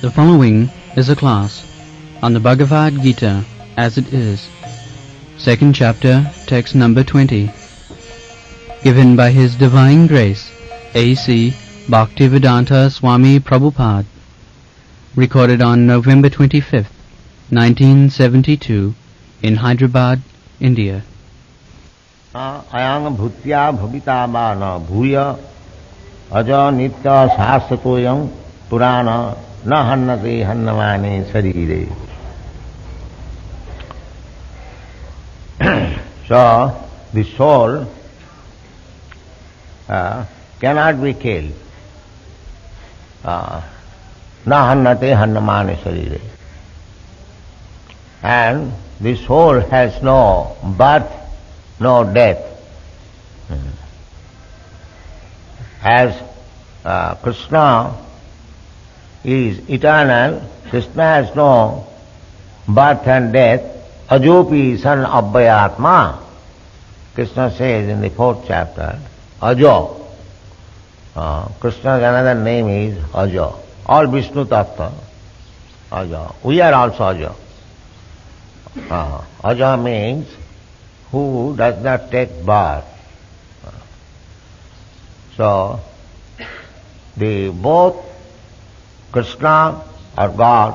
The following is a class on the Bhagavad Gita as it is, second chapter, text number 20, given by His Divine Grace, A.C. Bhaktivedanta Swami Prabhupada, recorded on November 25th, 1972, in Hyderabad, India. अयं भूत्या भविता वा न भूय अज नित्य शाश्वतोऽयं पुराण न हन्यते हन्यमाने शरीरे. So the soul cannot be killed. न हन्यते हन्यमाने शरीरे. And the soul has no birth, no death. As Krishna is eternal, Krishna has no birth and death. Ajopi san abhayatma. Krishna says in the 4th chapter, Ajo. Krishna's another name is Ajo. All Vishnu Tattva, Ajo. We are also Ajo. Aja means who does not take birth. So, both Krishna or God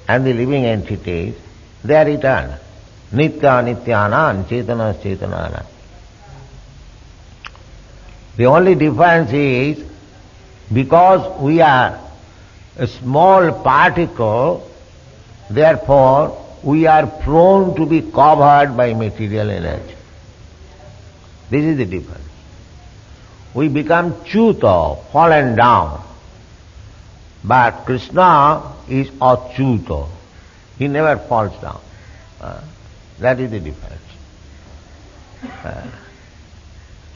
and the living entities, they are eternal. Nitya nityanan, chetana chetanana. The only difference is, because we are a small particle, therefore we are prone to be covered by material energy. This is the difference. We become chuta, fallen down. But Krishna is achyuta. He never falls down. That is the difference.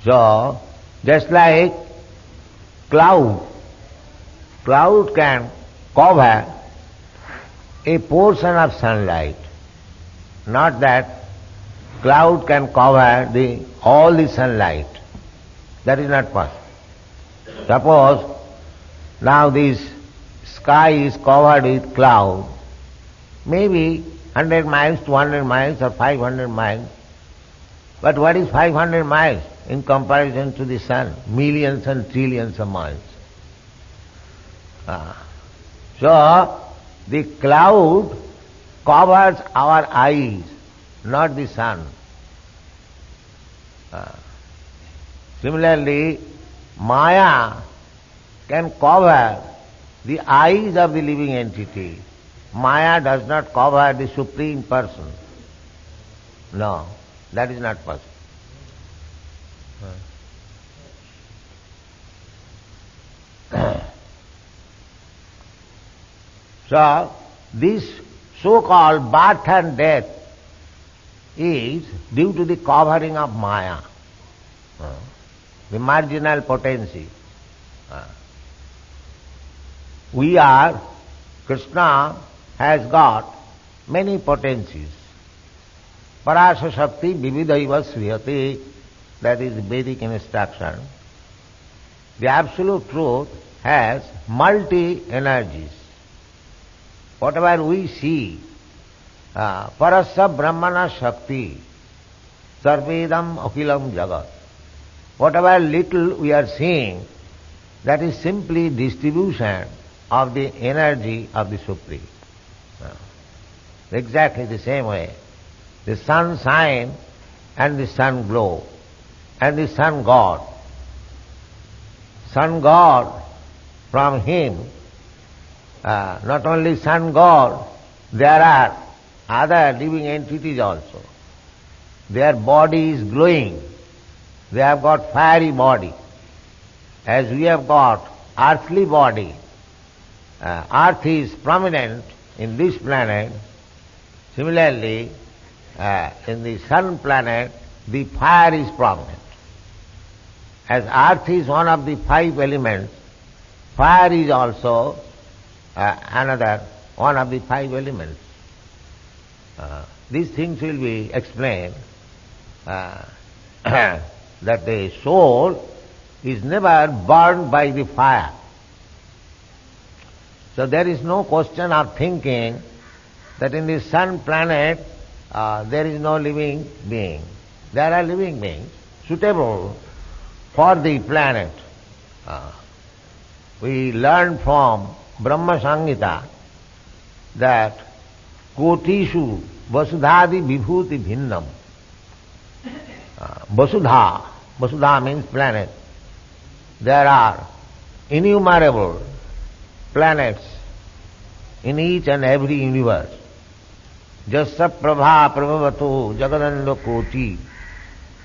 So, just like cloud can cover a portion of sunlight. Not that cloud can cover all the sunlight. That is not possible. Suppose now this sky is covered with cloud, maybe 100 miles, 200 miles or 500 miles. But what is 500 miles in comparison to the sun? Millions and trillions of miles. So, the cloud covers our eyes, not the sun. Similarly, Maya can cover the eyes of the living entity. Maya does not cover the Supreme Person. No, that is not possible. So, this so-called birth and death is due to the covering of Maya, the marginal potency. Krishna has got many potencies. Parasa Shakti Vividhaiva Sriyate, that is Vedic instruction. The Absolute Truth has multi-energies. Whatever we see, Parasya Brahmana Shakti, Sarvedam Akhilam Jagat. Whatever little we are seeing, that is simply distribution of the energy of the Supreme. Exactly the same way. The sun shine and the sun glow and the sun God. Sun God, from him, not only sun God, there are other living entities also. Their body is glowing. They have got fiery body. As we have got earthly body, earth is prominent in this planet. Similarly, in the sun planet, the fire is prominent. As earth is one of the 5 elements, fire is also another one of the 5 elements. These things will be explained, that the soul is never burned by the fire. So there is no question of thinking that in the sun planet there is no living being. There are living beings suitable for the planet. We learn from Brahma Samhita that Kotishu Vasudhadi Vibhuti Bhinnam. Vasudha means planet. There are innumerable planets in each and every universe. Jasa Prabha Prabhavato Jagadanda Koti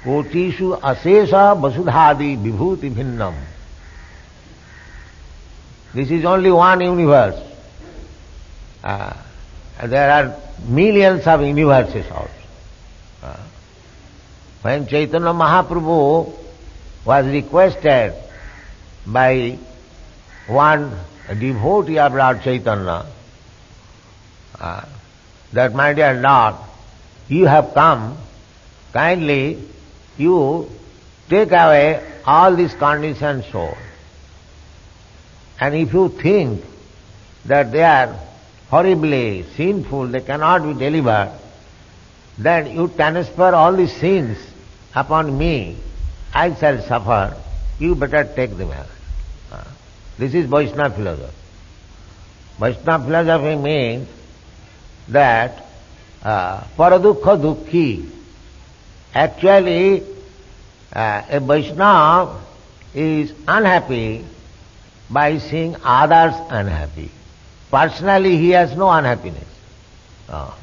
Kotishu Asesa Vasudhadi Vibhuti Bhinnam. This is only one universe. There are millions of universes also. When Chaitanya Mahaprabhu was requested by one devotee of Lord Chaitanya that, my dear Lord, you have come, kindly you take away all these conditioned souls. And if you think that they are horribly sinful, they cannot be delivered, then you transfer all these sins upon me, I shall suffer, you better take them away. This is Vaishnava philosophy. Vaishnava philosophy means that paradukha dukhi. Actually, a Vaishnava is unhappy by seeing others unhappy. Personally, he has no unhappiness.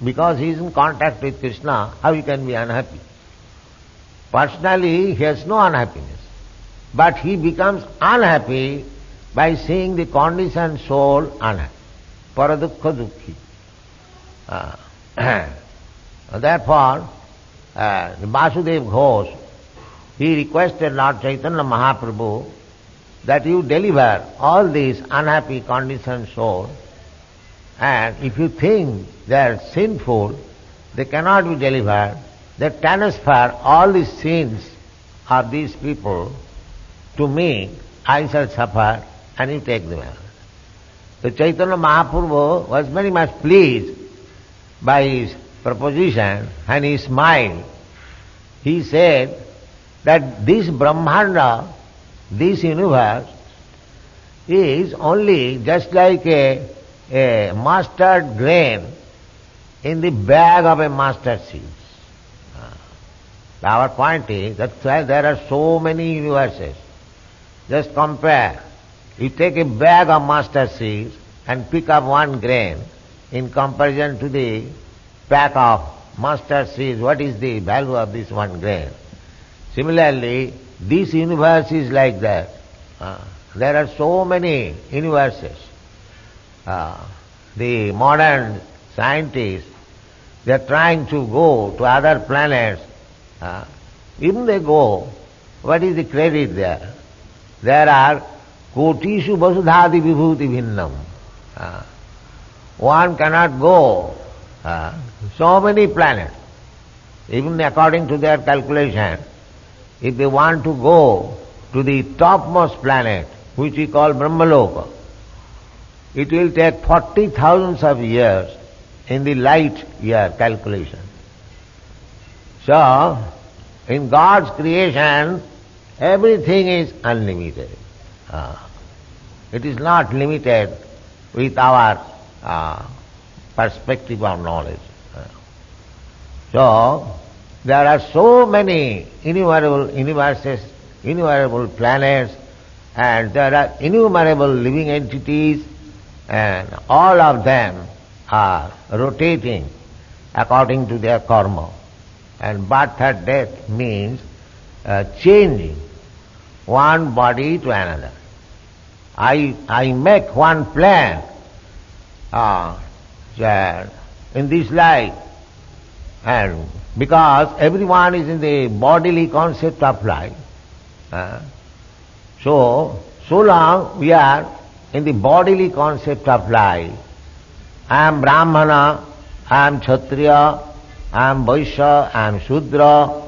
Because he is in contact with Krishna, how he can be unhappy? Personally, he has no unhappiness. But he becomes unhappy by seeing the conditioned soul unhappy. Paradukha dukhi. Therefore, Vasudeva Ghosh, he requested Lord Chaitanya Mahaprabhu that you deliver all these unhappy conditioned souls, and if you think they are sinful, they cannot be delivered, they transfer all the sins of these people to me, I shall suffer, and you take them away. So Chaitanya Mahaprabhu was very much pleased by his proposition, and he smiled. He said that this Brahmanda, this universe, is only just like a mustard grain in the bag of a mustard seed. Our point is that there are so many universes. Just compare. You take a bag of mustard seeds and pick up one grain in comparison to the pack of mustard seeds. What is the value of this one grain? Similarly, this universe is like that. There are so many universes. The modern scientists, they are trying to go to other planets. Even they go, what is the credit there? There are Kotishu Vasudhadi Vibhuti Bhinnam. One cannot go so many planets. Even according to their calculation, if they want to go to the topmost planet, which we call Brahmaloka, it will take 40,000 of years in the light year calculation. So, in God's creation, everything is unlimited. It is not limited with our perspective of knowledge. So, there are so many innumerable universes, innumerable planets, and there are innumerable living entities, and all of them are rotating according to their karma. And birth and death means changing one body to another. I make one plan in this life, and because everyone is in the bodily concept of life, so long we are in the bodily concept of life. I am Brahmana, I am Kshatriya, I am Vaishya, I am Shudra,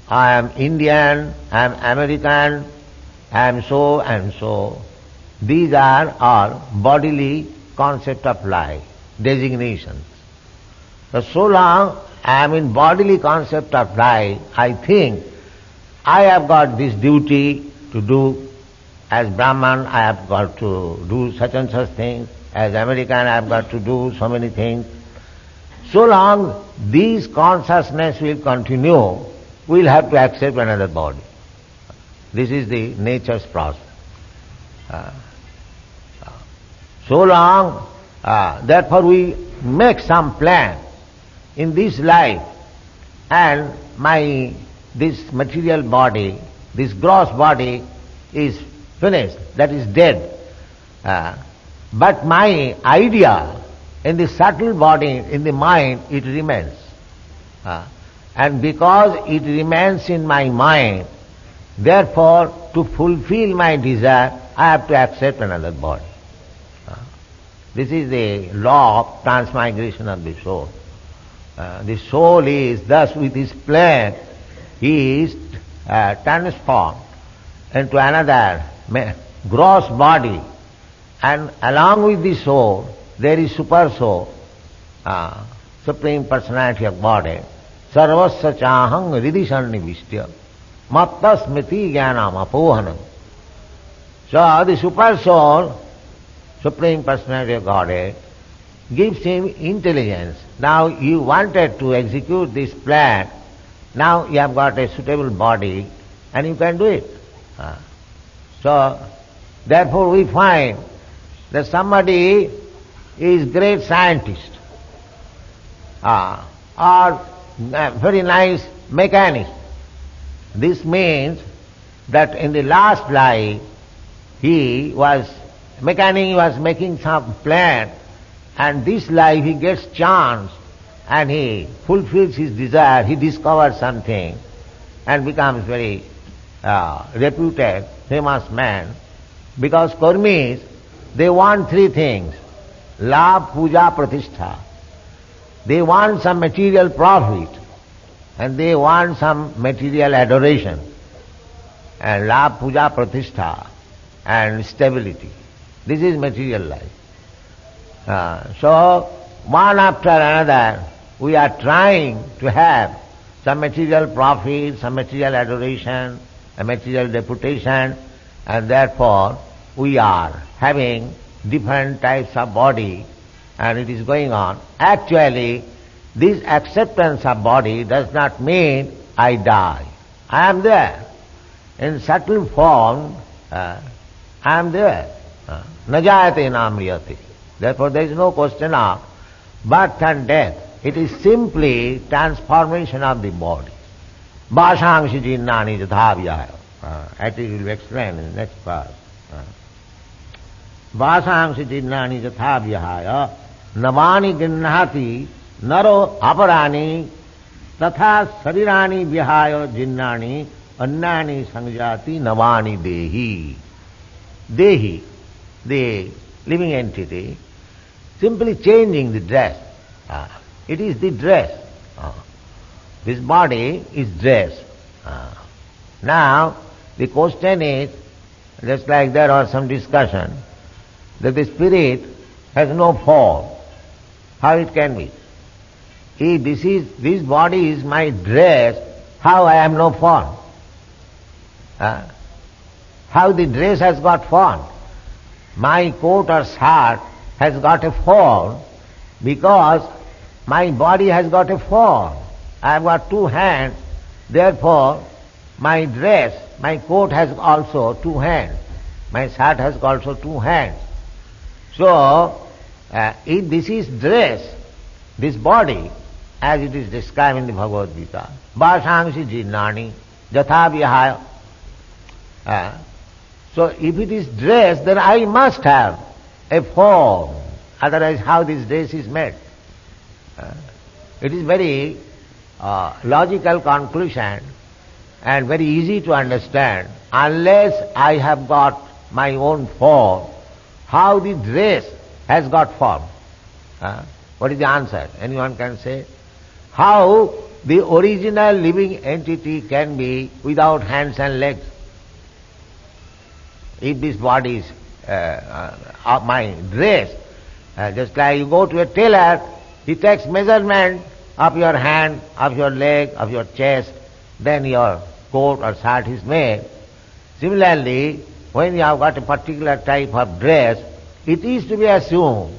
I am Indian, I am American, I am so and so. These are all bodily concept of life, designations. So long I am in bodily concept of life, I think I have got this duty to do. As Brahman, I have got to do such and such things. As American, I have got to do so many things. So long this consciousness will continue, we will have to accept another body. This is the nature's process. So long, therefore we make some plan in this life, and this material body, this gross body is finished, that is dead. But my idea in the subtle body, in the mind, it remains. And because it remains in my mind, therefore to fulfill my desire, I have to accept another body. This is the law of transmigration of the soul. The soul is thus with his plan, he is transformed into another gross body, and along with the soul there is super soul, Supreme Personality of Godhead. Sarvasya chahang ridisannivistya matta smriti jnanam apohanam. So the super soul, Supreme Personality of Godhead, gives him intelligence. Now you wanted to execute this plan, now you have got a suitable body and you can do it. So therefore we find that somebody is great scientist or very nice mechanic. This means that in the last life he was making some plan, and this life he gets chance and he fulfills his desire, he discovers something and becomes very reputed, famous man. Because Karmis, they want three things: Labh, Puja, Pratishtha. They want some material profit and they want some material adoration, and Labh, Puja, Pratishtha and stability. This is material life. So one after another we are trying to have some material profit, some material adoration, a material reputation, and therefore we are having different types of body, and it is going on. Actually, this acceptance of body does not mean I die. I am there. In subtle form, I am there. Na jayate na mriyate. Therefore there is no question of birth and death. It is simply transformation of the body. Bhashangsi jinnani jathavyaya. Actually it will be explained in the next part. Vāsāṁsi jinnāni jathāvyahāya navāni ginnāti naro aparāni tatha sarirāni vyahāya jinnāni annāni sangjāti navāni dehi. Dehi, the living entity, simply changing the dress. It is the dress. This body is dress. Now, the question is, just like there was some discussion, that the spirit has no form. How it can be? If this body is my dress, how I am no form? How the dress has got form? My coat or shirt has got a form because my body has got a form. I have got two hands, therefore my dress, my coat has also two hands. My shirt has also two hands. So, if this is dress, this body, as it is described in the Bhagavad Gita, Vāsāṁsi jinnāni jathāvyahāya. So if it is dress, then I must have a form. Otherwise how this dress is made? It is very logical conclusion and very easy to understand. Unless I have got my own form, how the dress has got form? What is the answer? Anyone can say? How the original living entity can be without hands and legs? If this body is my dress, Just like you go to a tailor, he takes measurement of your hand, of your leg, of your chest, then your coat or shirt is made. Similarly, when you have got a particular type of dress, it is to be assumed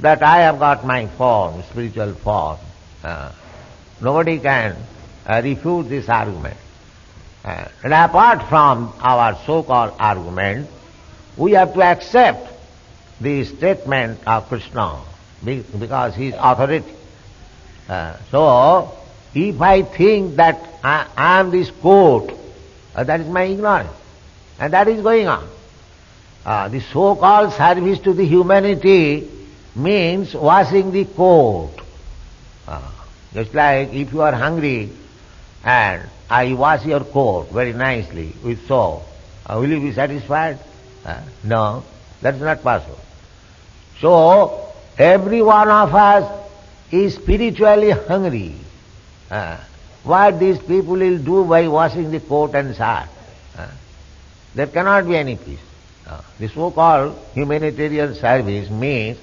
that I have got my form, spiritual form. Nobody can refute this argument. And apart from our so-called argument, we have to accept the statement of Krishna because he is authority. So, if I think that I am this coat, that is my ignorance. And that is going on. The so-called service to the humanity means washing the coat. Just like if you are hungry and I wash your coat very nicely with soap, will you be satisfied? No, that's not possible. So, every one of us is spiritually hungry. What these people will do by washing the coat and shirt? There cannot be any peace. The so-called humanitarian service means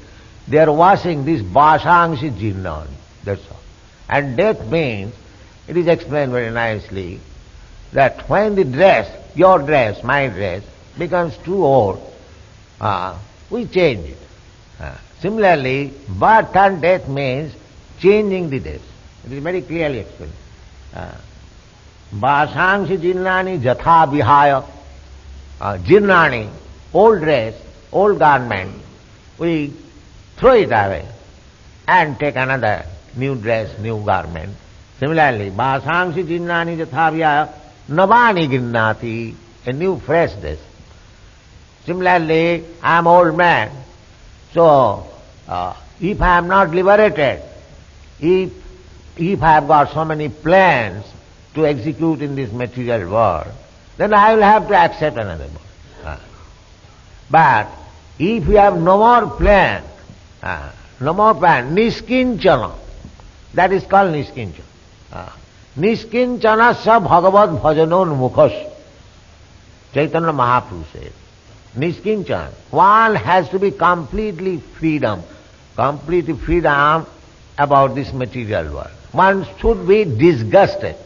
they are washing this basangsi jinnani, that's all. And death means, it is explained very nicely, that when the dress, your dress, my dress, becomes too old, we change it. Similarly, birth and death means changing the dress. It is very clearly explained. Basangsi jinnani jatha vihaya. Jinnani, old dress, old garment, we throw it away and take another new dress, new garment. Similarly, basangsi jinnani jathavya navani ginnati, a new fresh dress. Similarly, I am old man, so if I am not liberated, if I have got so many plans to execute in this material world, then I will have to accept another body. But if you have no more plan, niskinchana, that is called niskinchana. Niskinchana sa bhagavad bhajanon mukhas. Chaitanya Mahaprabhu said. Niskinchana. One has to be completely freedom about this material world. One should be disgusted.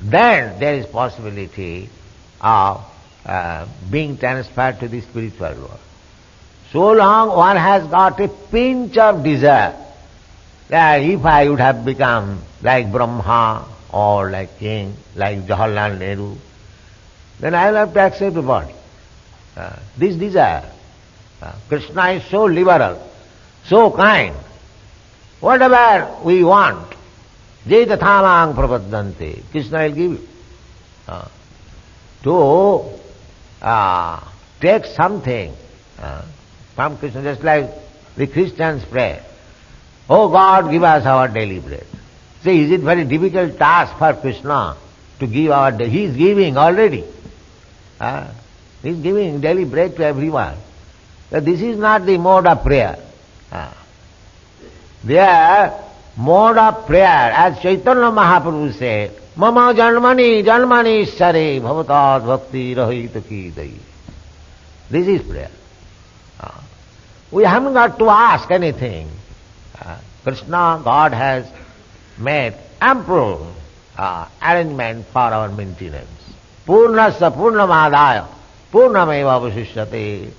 Then there is possibility of being transferred to the spiritual world. So long one has got a pinch of desire, that if I would have become like Brahma or like king, like Jawaharlal Nehru, then I will have to accept the body. This desire. Krishna is so liberal, so kind. Whatever we want, Jai tathamang prapaddante, Krishna will give you. To take something from Krishna, just like the Christians pray, "Oh God, give us our daily bread." See, is it very difficult task for Krishna to give our daily? He is giving already. He is giving daily bread to everyone. But this is not the mode of prayer. Their mode of prayer, as Chaitanya Mahaprabhu said, "Mama janmani janmani sare bhavatad bhakti rahita ki dai." This is prayer. We haven't got to ask anything. Krishna, God has made ample arrangement for our maintenance. Purnasya purnamadaya purnameva avasishyate.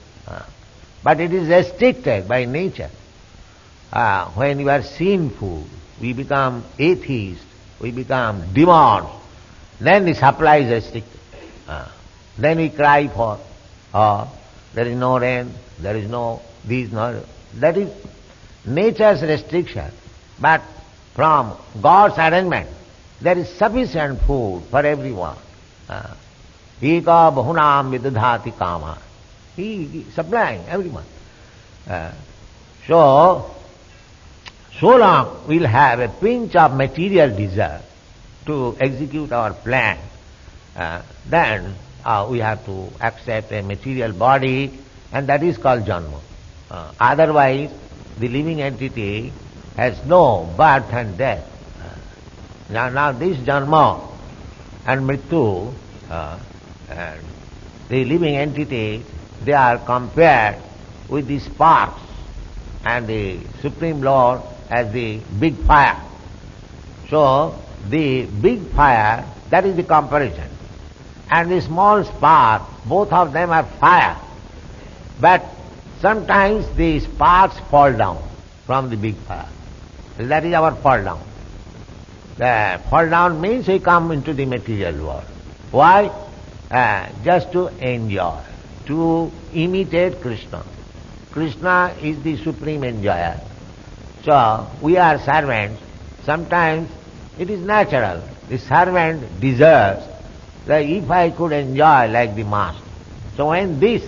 But it is restricted by nature. When you are sinful, we become atheists, we become demons, then the supply is restricted. Then we cry for, there is no rain, there is no this, no... That is nature's restriction. But from God's arrangement, there is sufficient food for everyone. Eka bahunam vidadhati kama. He is supplying everyone. So long we'll have a pinch of material desire to execute our plan, then we have to accept a material body, and that is called janma. Otherwise, the living entity has no birth and death. Now this janma and mrityu, and the living entity, they are compared with the sparks and the Supreme Lord as the big fire. So, the big fire, that is the comparison. And the small spark, both of them are fire. But sometimes the sparks fall down from the big fire. That is our fall down. The fall down means we come into the material world. Why? Just to enjoy, to imitate Krishna. Krishna is the supreme enjoyer. So, we are servants. Sometimes it is natural. The servant deserves that if I could enjoy like the master. So when this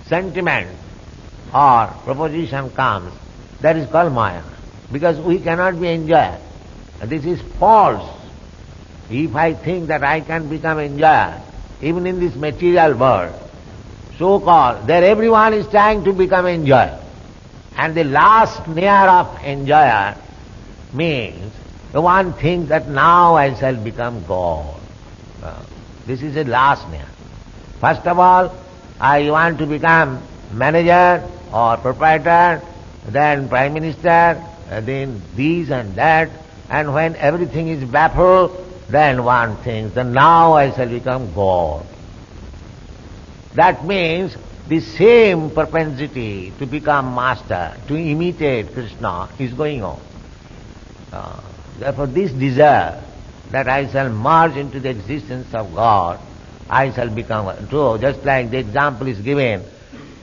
sentiment or proposition comes, that is called Maya. Because we cannot be enjoyer. This is false. If I think that I can become enjoyer, even in this material world, so-called, there everyone is trying to become enjoyer. And the last near of enjoyer means the one thinks that now I shall become God. This is the last near. First of all, I want to become manager or proprietor, then prime minister, then this and that, and when everything is baffled, then one thinks that now I shall become God. That means the same propensity to become master, to imitate Krishna is going on. Therefore this desire that I shall merge into the existence of God, I shall become true. Just like the example is given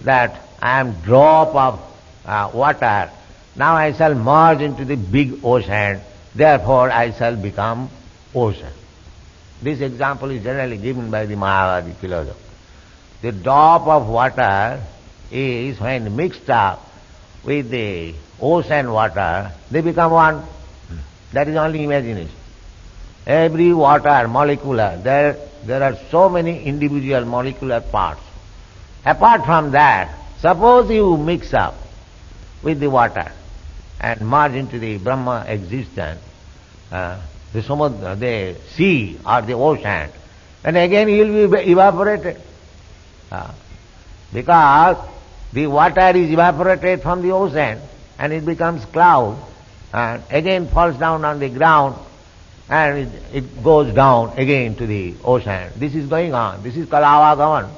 that I am drop of water, now I shall merge into the big ocean, therefore I shall become ocean. This example is generally given by the Mayavadi philosophy. The drop of water is when mixed up with the ocean water, they become one. That is only imagination. Every water, molecular, there are so many individual molecular parts. Apart from that, suppose you mix up with the water and merge into the Brahma existence, the samudra, the sea or the ocean, and again you will be evaporated. Because the water is evaporated from the ocean and it becomes cloud and again falls down on the ground and it goes down again to the ocean. This is going on. This is called avagaman,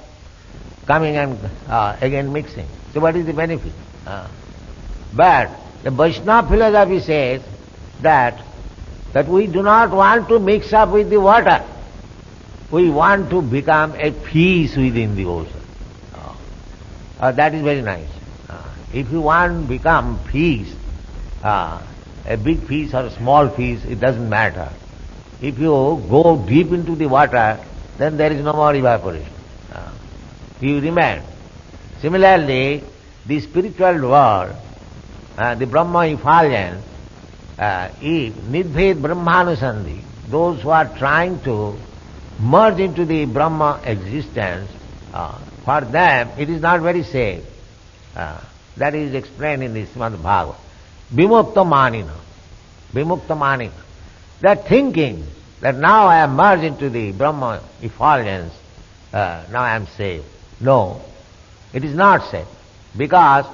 coming and again mixing. So what is the benefit? But the Vaishnava philosophy says that we do not want to mix up with the water. We want to become a fish within the ocean. That is very nice. If you want to become fish, a big fish or a small fish, it doesn't matter. If you go deep into the water, then there is no more evaporation. You remain. Similarly, the spiritual world, the Brahma effulgence, if Nidbhed Brahmanusandhi, those who are trying to merge into the Brahma existence, for them it is not very safe. That is explained in the Srimad Bhagavad. Vimukta manina. Vimukta manina. They are thinking that now I am merged into the Brahma effulgence, now I am safe. No, it is not safe. Because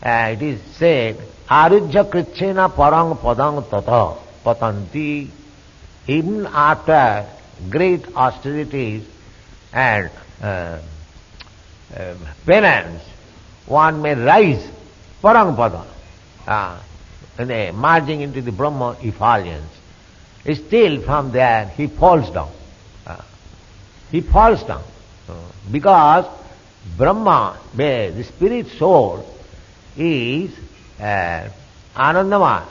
it is said, Arujya Krichena Parang Padang Tata Patanti. Even after great austerities and penance, one may rise Parang Pada, merging into the Brahma effulgence. Still from there he falls down. He falls down. Because Brahma, the spirit soul, is Anandamaya.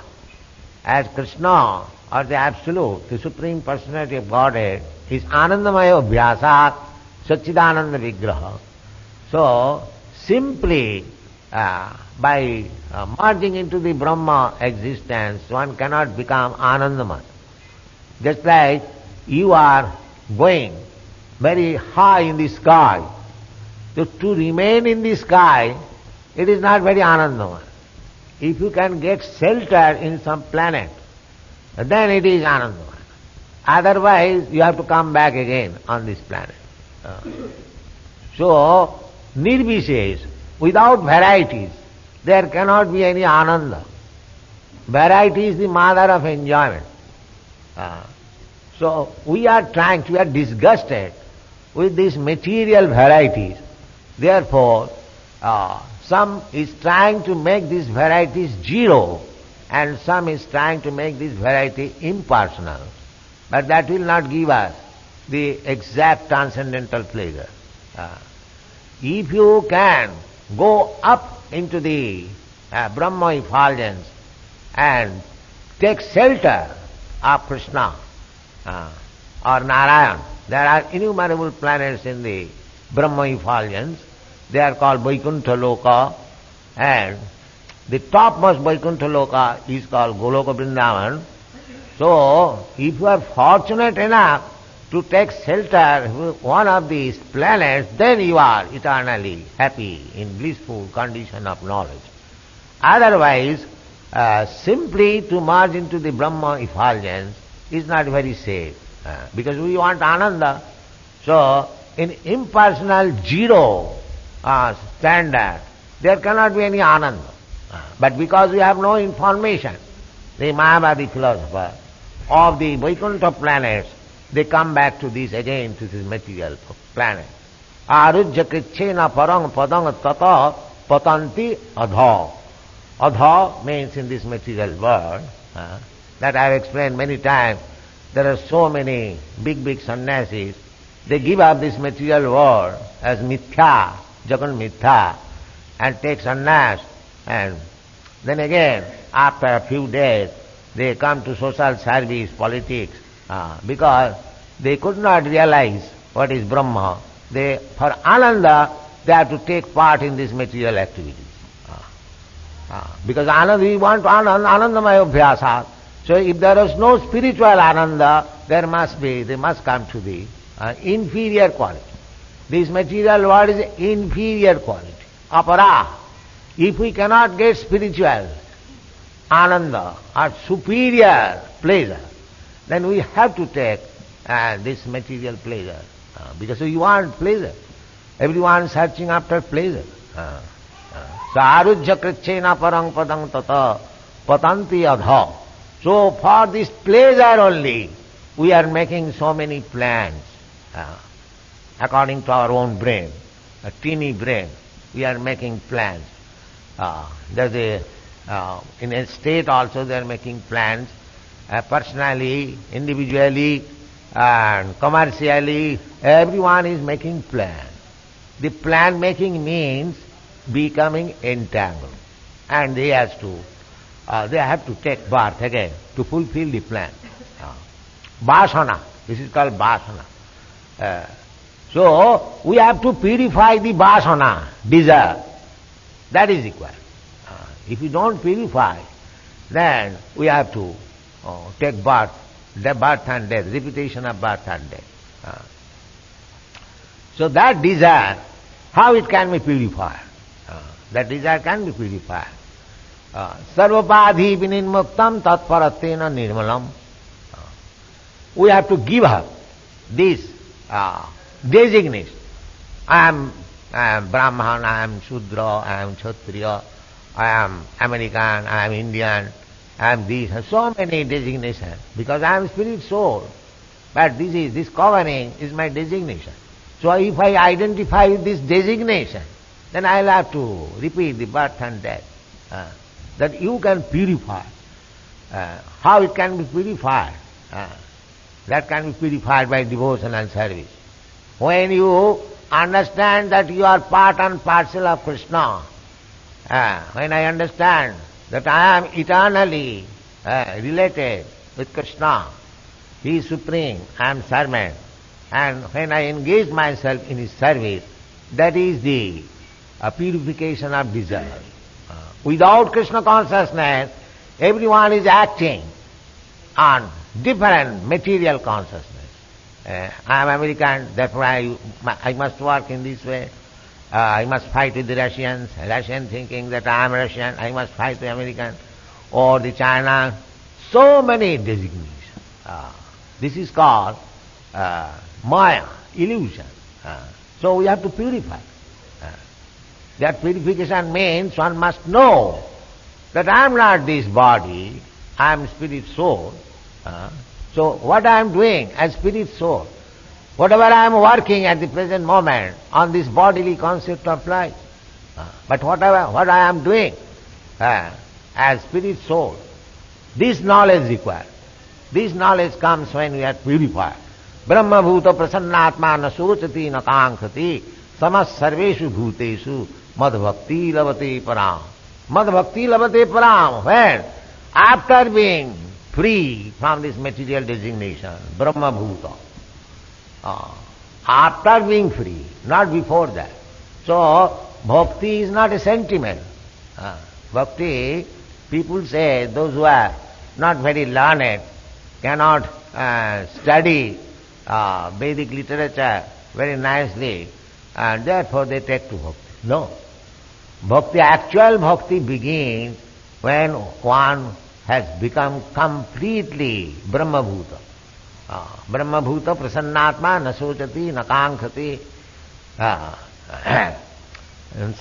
As Krishna or the Absolute, the Supreme Personality of Godhead, is Anandamaya Vyasat Satchidananda Vigraha. So, simply by merging into the Brahma existence, one cannot become Anandamaya. Just like you are going very high in the sky. So to remain in the sky, it is not very Anandamaya. If you can get shelter in some planet, then it is Anandamaya. Otherwise, you have to come back again on this planet. So, Nirvishesh, without varieties, there cannot be any ananda. Variety is the mother of enjoyment. So we are disgusted with these material varieties. Therefore, some is trying to make these varieties zero, and some is trying to make this variety impersonal. But that will not give us the exact transcendental pleasure. If you can go up into the Brahma effulgence and take shelter of Krishna or Narayan, there are innumerable planets in the Brahma effulgence. They are called Vaikuntha Loka, and the topmost Vaikuntha Loka is called Goloka Vrindavan. So, if you are fortunate enough to take shelter with one of these planets, then you are eternally happy in blissful condition of knowledge. Otherwise, simply to merge into the Brahma effulgence is not very safe, because we want ananda. So, in impersonal zero standard, there cannot be any ananda. But because we have no information, the Mayavadi philosopher of the Vaikuntha planets, they come back to this again, to this material planet. Arujya krichena parang padang tata patanti adha. Adha means in this material world, that I have explained many times. There are so many big sannyasis. They give up this material world as mithya, jagan mithya, and take sannyas, and then again, after a few days, they come to social service, politics, because they could not realize what is Brahma. For ananda, they have to take part in these material activities. Because ananda, we want anandamaya abhyasa. So if there is no spiritual ananda, they must come to the inferior quality. This material world is inferior quality, apara. If we cannot get spiritual ananda or superior pleasure, then we have to take this material pleasure, because we want pleasure. Everyone is searching after pleasure. So arujya krichena parang padang tata patanti adha. So for this pleasure only, we are making so many plans, according to our own brain, a teeny brain. We are making plans. In a state also they are making plans, personally, individually, and commercially, everyone is making plans. The plan making means becoming entangled, and they have to take birth again to fulfill the plan. Vasana, this is called vasana. So we have to purify the vasana, desire. That is required. If we don't purify, then we have to take birth and death, repetition of birth and death. So that desire, how it can be purified? That desire can be purified. Sarvapadhi vinimuktam tatparatena nirmalam. We have to give up this designation. I am Brahman, I am Shudra, I am Kshatriya, I am American, I am Indian, I am this, so many designations, because I am spirit soul. But this covering is my designation. So if I identify with this designation, then I will have to repeat the birth and death. That you can purify. How it can be purified? That can be purified by devotion and service. When you understand that you are part and parcel of Krishna, when I understand that I am eternally related with Krishna, He is supreme, I am servant, and when I engage myself in His service, that is the purification of desire. Without Krishna consciousness, everyone is acting on different material consciousness. I am American, therefore I must work in this way. I must fight with the Russians, Russian thinking that I am Russian, I must fight the American, or the China. So many designations. This is called Maya, illusion. So we have to purify. That purification means one must know that I am not this body, I am spirit soul. So what I am doing as spirit soul, whatever I am working at the present moment on this bodily concept of life, but what I am doing as spirit soul, this knowledge required. This knowledge comes when we are purified. Brahma bhuta prasannatma na sochati na kankati samas sarveshu bhuteshu mad bhakti lavate param. Mad bhakti lavate param. When? After being free from this material designation, Brahma bhuta. After being free, not before that. So, bhakti is not a sentiment. Bhakti, people say, those who are not very learned, cannot study Vedic literature very nicely, and therefore they take to bhakti. No. Bhakti, actual bhakti begins when one has become completely Brahma-bhuta. Brahma-bhuta prasannatma na sochati na kankati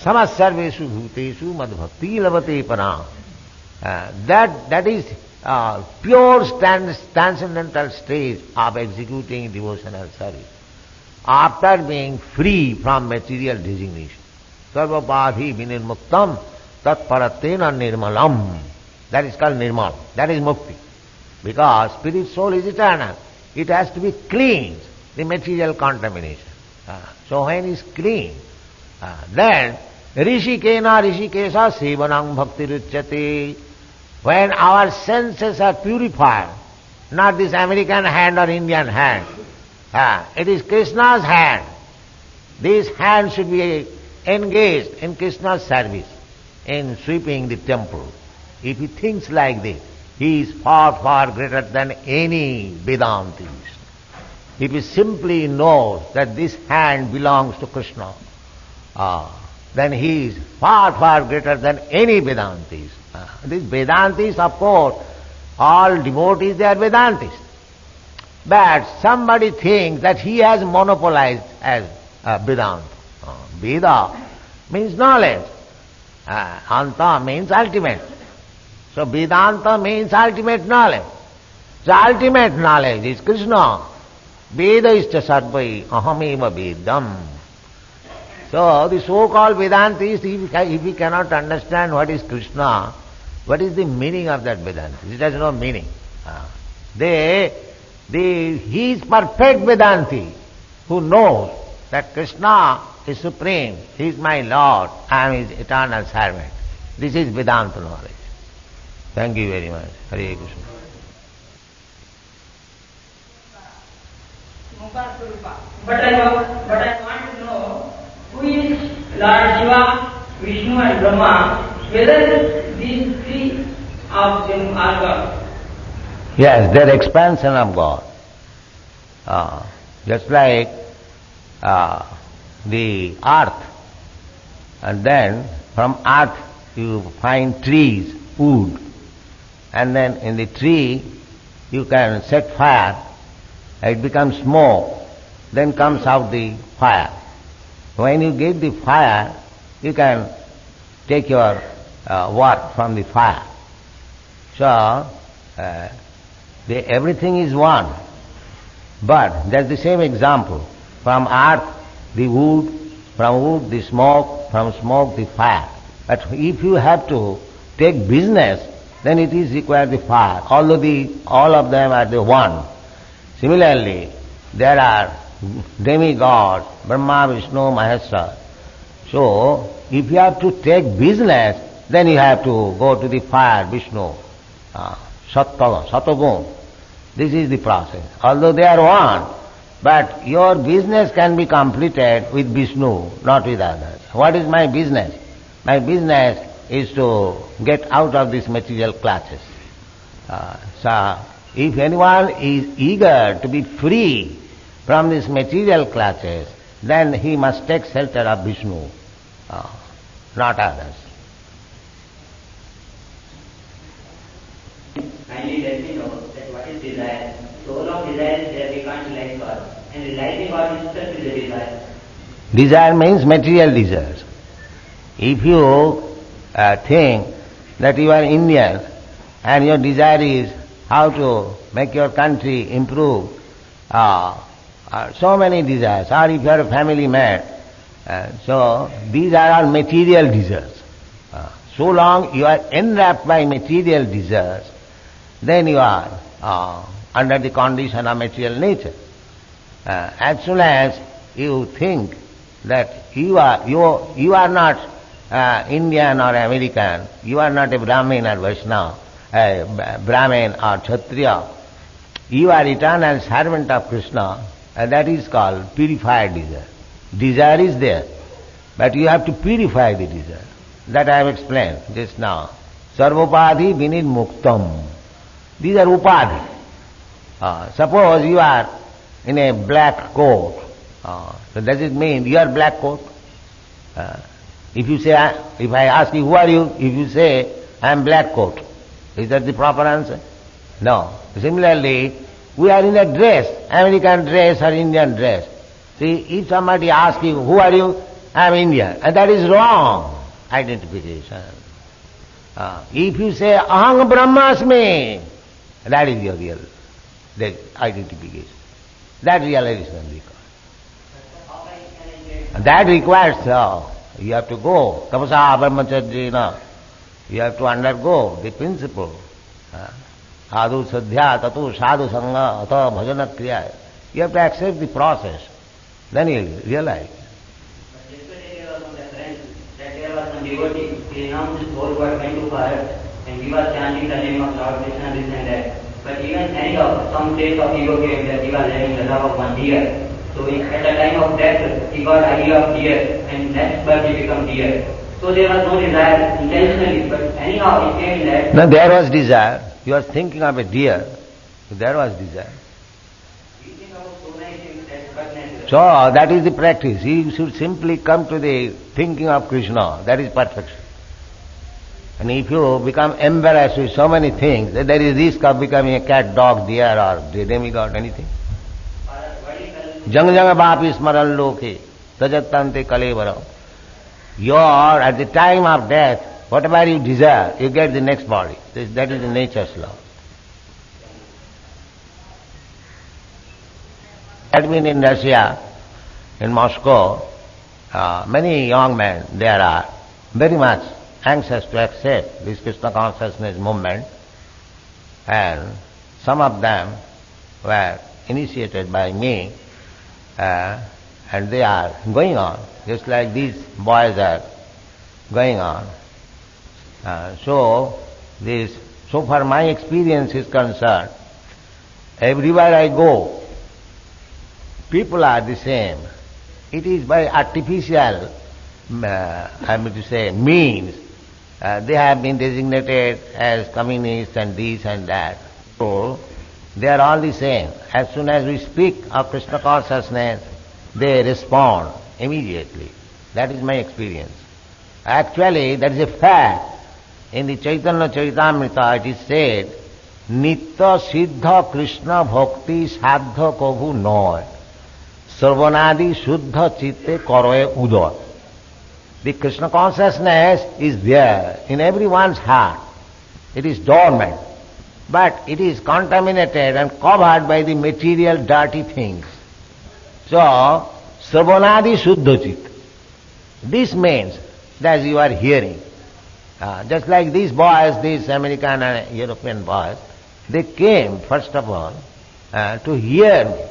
samasarveshu bhuteshu mad bhakti lavate param. That is pure transcendental stage of executing devotional service. After being free from material designation. Sarvapadhi vinirmuktam tat paratena nirmalam. That is called nirmal. That is mukti. Because spirit soul is eternal. It has to be cleansed, the material contamination. So when it is clean, then rishikena rishikesa sevanam bhakti ruchyate. When our senses are purified, not this American hand or Indian hand, it is Krishna's hand. This hand should be engaged in Krishna's service, in sweeping the temple. If he thinks like this, he is far, far greater than any Vedantist. If he simply knows that this hand belongs to Krishna, then he is far, far greater than any Vedantist. These Vedantists, of course, all devotees, they are Vedantists. But somebody thinks that he has monopolized as Vedanta. Veda means knowledge. Anta means ultimate. So Vedanta means ultimate knowledge. So ultimate knowledge is Krishna. Veda is sarvai ahameva vedam. So the so-called Vedantist, if he cannot understand what is Krishna, what is the meaning of that Vedanta? It has no meaning. He is perfect Vedanti who knows that Krishna is supreme, he is my Lord, I am his eternal servant. This is Vedanta knowledge. Thank you very much. Hare Krishna. But I want to know who is Lord Shiva, Vishnu and Brahma, whether these three of them are God. Yes, they are expansion of God. Just like the earth, and then from earth you find trees, wood, and then in the tree you can set fire, it becomes smoke, then comes out the fire. When you get the fire, you can take your work from the fire. So, everything is one. But that's the same example. From earth, the wood, from wood, the smoke, from smoke, the fire. But if you have to take business, then it is required the fire, although all of them are the one. Similarly, there are demigods, Brahma, Vishnu, Maheshwara. So, if you have to take business, then you have to go to the fire, Vishnu, Satogun. This is the process. Although they are one, but your business can be completed with Vishnu, not with others. What is my business? My business is to get out of these material clutches. So, if anyone is eager to be free from these material clutches, then he must take shelter of Vishnu, not others. Kindly let me know that what is desire. So long desire is there, we can't realize God. And realizing God itself is a desire. Desire means material desires. If you think that you are Indian and your desire is how to make your country improve, so many desires, or if you are a family man, so these are all material desires. So long you are enwrapped by material desires, then you are under the condition of material nature. As soon as you think that you are not Indian or American, you are not a Brahmin or Vaishnava, Brahmin or Kshatriya, you are eternal servant of Krishna, and that is called purified desire. Desire is there, but you have to purify the desire. That I have explained just now. Sarvopadhi vinid muktam. These are upadhi. Suppose you are in a black coat, so does it mean you are black coat? If I ask you, who are you? If you say, I am black coat, is that the proper answer? No. Similarly, we are in a dress, American dress or Indian dress. See, if somebody asks you, who are you? I am Indian. And that is wrong identification. If you say, aham brahmasmi, that is your real identification. That realization we call. And that requires, you have to go. Tapasa brahmacharya, you have to undergo the principle. Sadhu sadhya tatu sadhu sangha atha bhajana kriya. You have to accept the process. Then you will realize. But yesterday there was one reference that there was one devotee, he announced his whole world went to fire and he was chanting the name of Lord Krishna, this and that. But even anyhow, some trace of ego came that he was having the love of one deer. So at the time of death, he got idea of deer and next birth he became deer. So there was no desire intentionally, but anyhow it came in that. No, there was desire. You was thinking of a deer. So there was desire. We think about so many things that but natural. So that is the practice. You should simply come to the thinking of Krishna. That is perfection. And if you become embarrassed with so many things, then there is risk of becoming a cat, dog, deer or demigod, anything. Jang jang bapi smaran loke, tajatante kalevara. At the time of death, whatever you desire, you get the next body. That is the nature's law. I had been in Russia, in Moscow, many young men there are very much anxious to accept this Krishna consciousness movement, and some of them were initiated by me, and they are going on, just like these boys are going on. So far my experience is concerned, everywhere I go, people are the same. It is by artificial, means. They have been designated as communists and this and that. So, they are all the same. As soon as we speak of Krishna consciousness, they respond immediately. That is my experience. Actually, that is a fact. In the Chaitanya Charitamrita it is said, Nitya Siddha Krishna Bhakti Sadha Kabhu Noy Sarvanadi Shuddha Chitte Karoye Udoy. The Krishna consciousness is there in everyone's heart. It is dormant, but it is contaminated and covered by the material dirty things. So, Sarvanadi Shuddha Chitta. This means that you are hearing. Just like these boys, these American and European boys, they came first of all to hear me.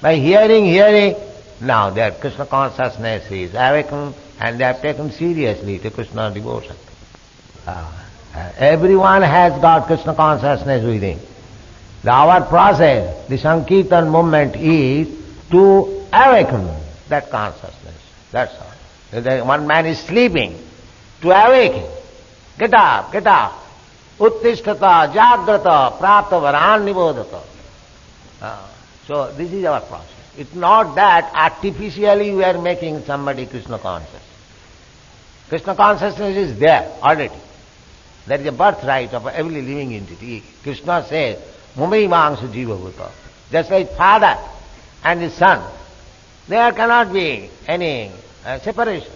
By hearing, now their Krishna consciousness is awakened and they have taken seriously to Krishna devotion. Everyone has got Krishna consciousness within. Our process, the Sankirtan movement, is to awaken that consciousness. That's all. If one man is sleeping, to awaken. Get up. Uttishtata, jagrata, prapta varan nibodhata. So this is our process. It's not that artificially we are making somebody Krishna conscious. Krishna consciousness is there already. That is a birthright of every living entity. Krishna says, Mumai Mangsu Jiva Bhuta. Just like father and his son, there cannot be any separation.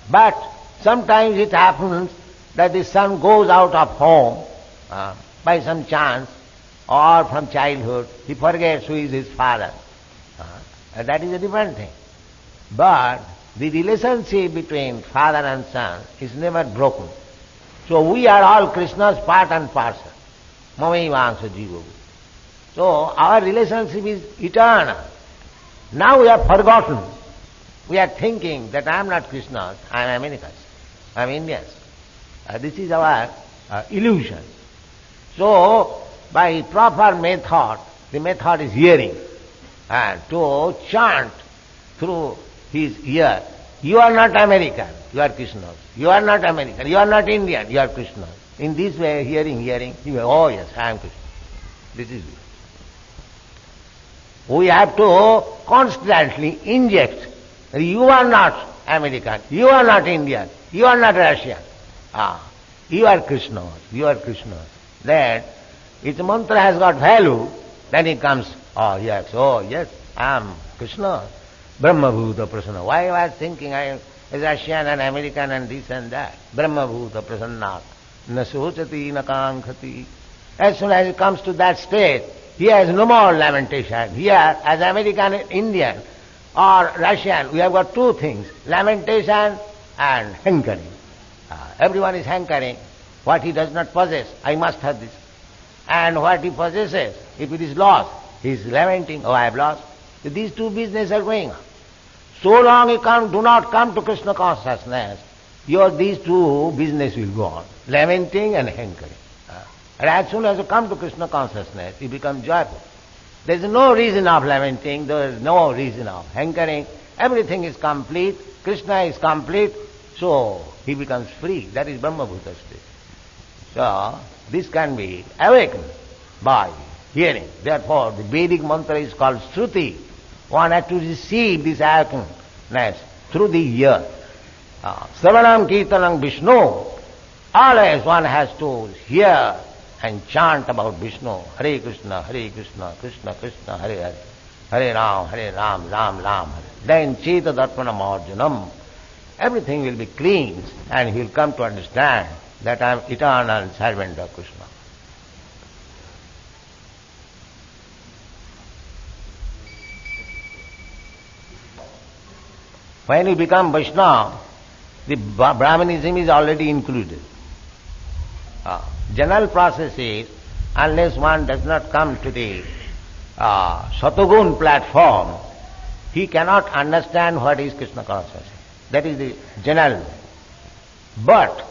But sometimes it happens that the son goes out of home by some chance or from childhood. He forgets who is his father. And that is a different thing. But the relationship between father and son is never broken. So we are all Krishna's part and parcel. Mamaivangsha jiva. So our relationship is eternal. Now we have forgotten. We are thinking that I am not Krishna's, I am America's, I am India's. This is our illusion. So by proper method, the method is hearing, and to chant through his ear, you are not American, you are Krishna's. You are not American, you are not Indian, you are Krishna's. In this way, hearing, you will, oh yes, I am Krishna. This is it. We have to constantly inject, you are not American, you are not Indian, you are not Russian. You are Krishna's, you are Krishna's. Then, its mantra has got value, then it comes, oh yes, I am Krishna, Brahma Bhuta Prasanna. Why I was thinking I am Russian and American and this and that? Brahma Bhuta Prasanna. Na sochati na kankhati. As soon as it comes to that state, he has no more lamentation. Here, as American and Indian or Russian, we have got two things, lamentation and hankering. Everyone is hankering. What he does not possess, I must have this. And what he possesses, if it is lost, he is lamenting, oh I have lost. So these two businesses are going on. So long you do not come to Krishna consciousness, these two business will go on, lamenting and hankering. And as soon as you come to Krishna consciousness, you become joyful. There is no reason of lamenting, there is no reason of hankering. Everything is complete, Krishna is complete, so he becomes free. That is Brahma Bhuta state. So, this can be awakened by hearing. Therefore, the Vedic mantra is called Shruti. One has to receive this awakeness through the ear. Sravanam Kirtanam Vishnu. Always one has to hear and chant about Vishnu. Hare Krishna, Krishna Krishna, Hare Hare. Hare Ram, Ram Ram, Hare. Then Cheta Darpanam Arjunam. Everything will be cleansed and he will come to understand that I am eternal servant of Krishna. When you become Vaishnava, the Brahmanism is already included. General process is, unless one does not come to the Satagun platform, he cannot understand what is Krishna consciousness. That is the general. But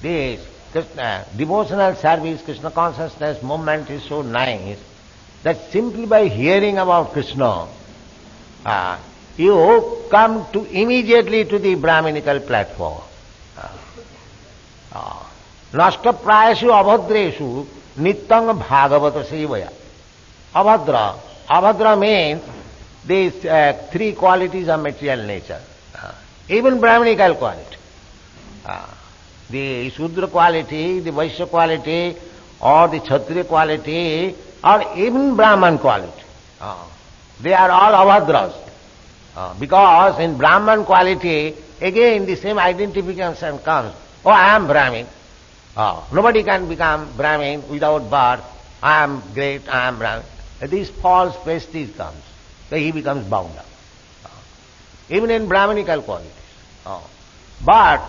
this devotional service, Krishna consciousness movement is so nice that simply by hearing about Krishna, you come to immediately to the Brahminical platform. Nashta prayashu abhadreshu nityang bhagavata sevaya. Abhadra means these three qualities of material nature. Even Brahminical quality. The Shudra quality, the Vaishya quality, or the Kshatriya quality, or even Brahman quality. They are all abhadras. Because in Brahman quality, again the same identification comes. Oh, I am Brahmin. Nobody can become Brahmin without birth. I am great, I am Brahmin. This false prestige comes. So he becomes bound up. Even in Brahminical qualities. But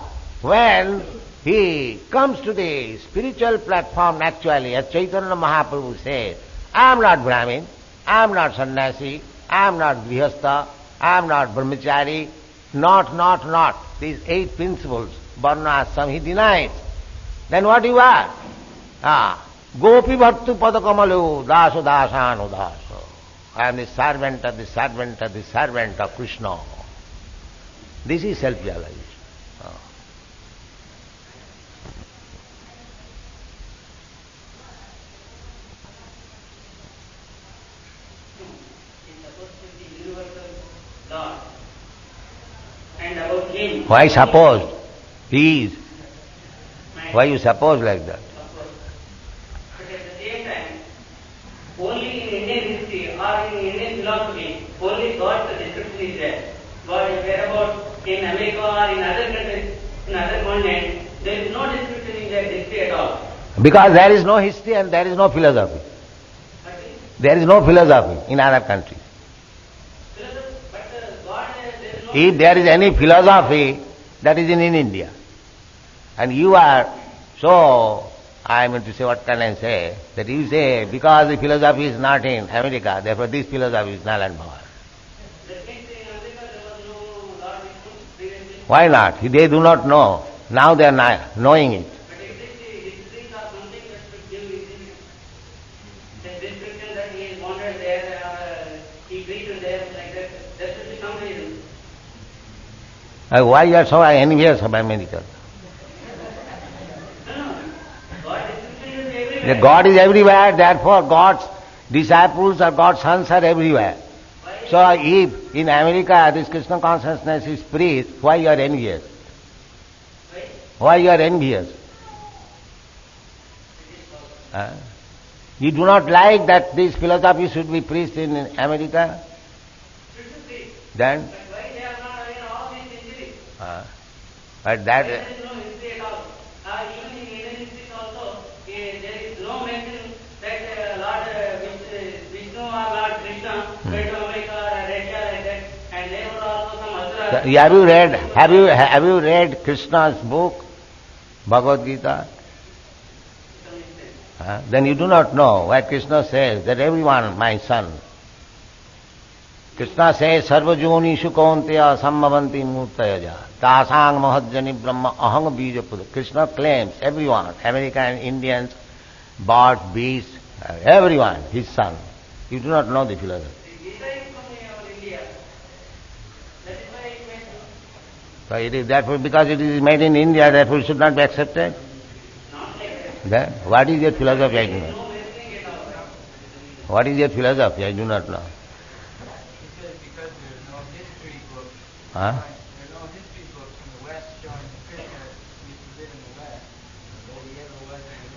when he comes to the spiritual platform actually, as Chaitanya Mahaprabhu says, I am not Brahmin, I am not sannyasi, I am not grihastha, I am not brahmachari, not. These 8 principles, varna, ashram, he denies. Then what you are? Gopi bhattu padakamalu daso dasanu daso. I am the servant of the servant of the servant of Krishna. This is self-realization. Why supposed? He is. Why you suppose like that? But at the same time, only in Indian history or in Indian philosophy, only God's description is there. God is whereabouts in America or in other countries, in other continents, there is no description in their history at all. Because there is no history and there is no philosophy. There is no philosophy in other countries. If there is any philosophy, that is in India. And you are so, I mean to say, what can I say, that you say, because the philosophy is not in America, therefore this philosophy is null and void. Why not? They do not know. Now they are knowing it. Why you are so envious of America? The God is everywhere, therefore God's disciples or God's sons are everywhere. So if in America this Krishna consciousness is preached, why you are envious? Why you are envious? You do not like that this philosophy should be preached in America? Then? But that... There is no history at all. Even in Indian history also, there is no mention that Lord Vishnu or Lord Krishna went to America or Russia like that, and there were also some other... Have you read Krishna's book, Bhagavad Gita? Then you do not know what Krishna says, that everyone, my son. Krishna says, Sarva Jonishu Kaunteya Sambhavanti Murtayaja Tasang Mahajjani Brahma Ahang Bija Puda. Krishna claims everyone, American, Indians, birds, beasts, everyone, his son. You do not know the philosophy. Gita is from India. That is why it made... So it is therefore, because it is made in India, therefore it should not be accepted. Not like that. Then what is your philosophy? I do not know. No mentioning at all. What is your philosophy? I do not know. Because there's no history books. Huh? There's no history books in the West showing Krishna used to live in the West, that he ever was in the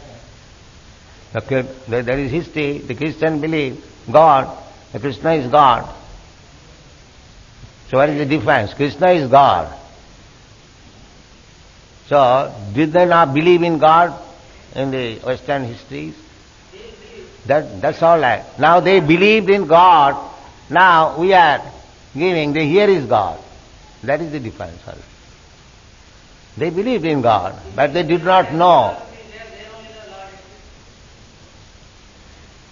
West. There is history. The Christian believe God, the Krishna is God. So what is the difference? Krishna is God. So did they not believe in God in the Western histories? That's all right. Now they believed in God. Now we are giving the here is God. That is the difference. They believed in God, but they did not know.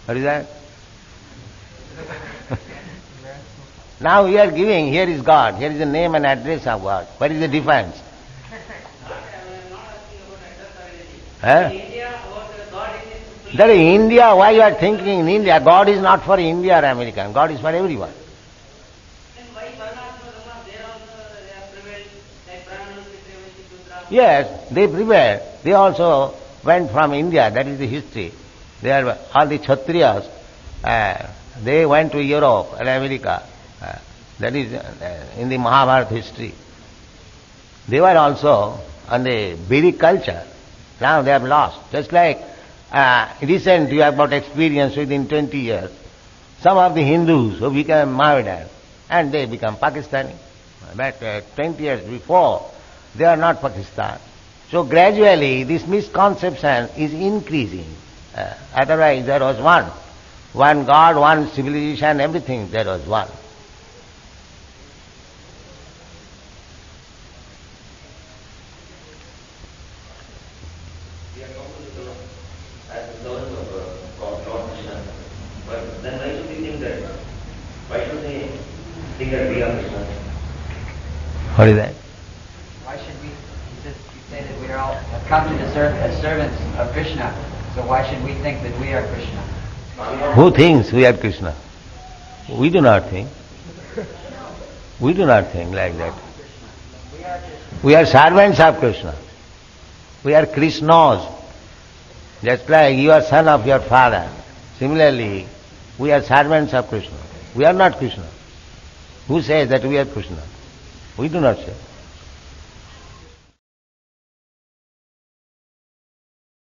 What is that? Now we are giving, here is God, here is the name and address of God. What is the difference? Huh? That is India, why you are thinking in India? God is not for India or American, God is for everyone. Then why Varnashram, there also they are prevailed, like Brahmanas, Kshatriyas, Shudras? Yes, they prevailed. They also went from India, that is the history. They are all the Kshatriyas, they went to Europe and America. That is in the Mahabharata history. They were also on the Vedic culture. Now they have lost. Just like recent you have got experience within 20 years. Some of the Hindus who became Mohammedan and they become Pakistani. But 20 years before they are not Pakistan. So gradually this misconception is increasing. Otherwise there was one God, one civilization, everything there was one. What is that? Why should we, you say that we are all have come to serve as servants of Krishna, so why should we think that we are Krishna? Who thinks we are Krishna? We do not think. We do not think like that. We are servants of Krishna. We are Krishnas. Just like you are son of your father. Similarly, we are servants of Krishna. We are not Krishna. Who says that we are Krishna? We do not say.